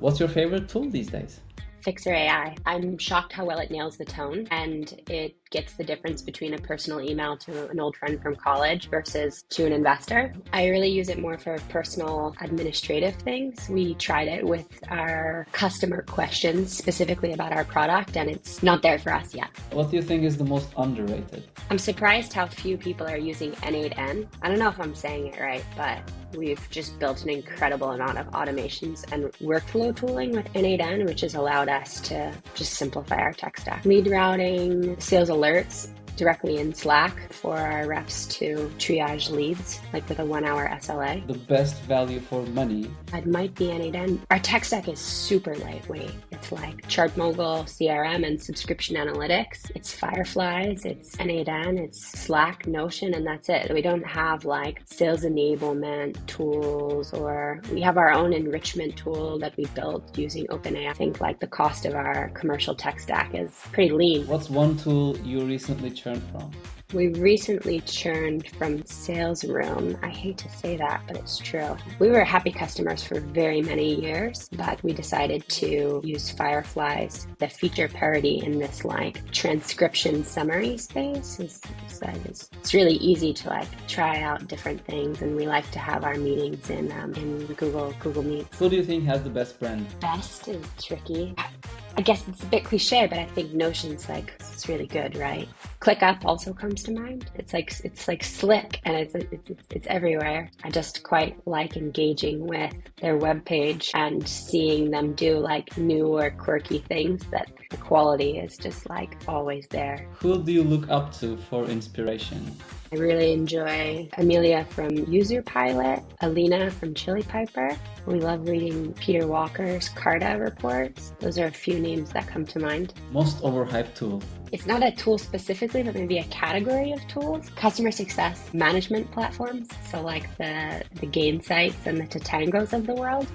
What's your favorite tool these days? Fixer AI. I'm shocked how well it nails the tone and it gets the difference between a personal email to an old friend from college versus to an investor. I really use it more for personal administrative things. We tried it with our customer questions specifically about our product and it's not there for us yet. What do you think is the most underrated? I'm surprised how few people are using N8N. I don't know if I'm saying it right, but we've just built an incredible amount of automations and workflow tooling with N8N, which has allowed us to just simplify our tech stack. Lead routing, sales alerts directly in Slack for our reps to triage leads, like with a 1-hour SLA. The best value for money? It might be N8N. Our tech stack is super lightweight. It's like Chart Mogul, CRM, and subscription analytics. It's Fireflies, it's N8N, it's Slack, Notion, and that's it. We don't have like sales enablement tools, or we have our own enrichment tool that we built using OpenAI. I think like the cost of our commercial tech stack is pretty lean. What's one tool you recently churned from? We recently churned from SalesRoom. I hate to say that, but it's true. We were happy customers for very many years, but we decided to use Fireflies. The feature parity in this like transcription summary space it's really easy to like try out different things, and we like to have our meetings in Google Meet. Who do you think has the best brand? Best is tricky. I guess it's a bit cliche, but I think Notion's like, it's really good, right? ClickUp also comes to mind. It's like slick and it's everywhere. I just quite like engaging with their webpage and seeing them do like new or quirky things that the quality is just like always there. Who do you look up to for inspiration? I really enjoy Emilia from User Pilot, Alina from Chili Piper. We love reading Peter Walker's Carta reports. Those are a few names that come to mind. Most overhyped tool? It's not a tool specifically, but maybe a category of tools. Customer success management platforms. So like the Gainsights and the Totangos of the world.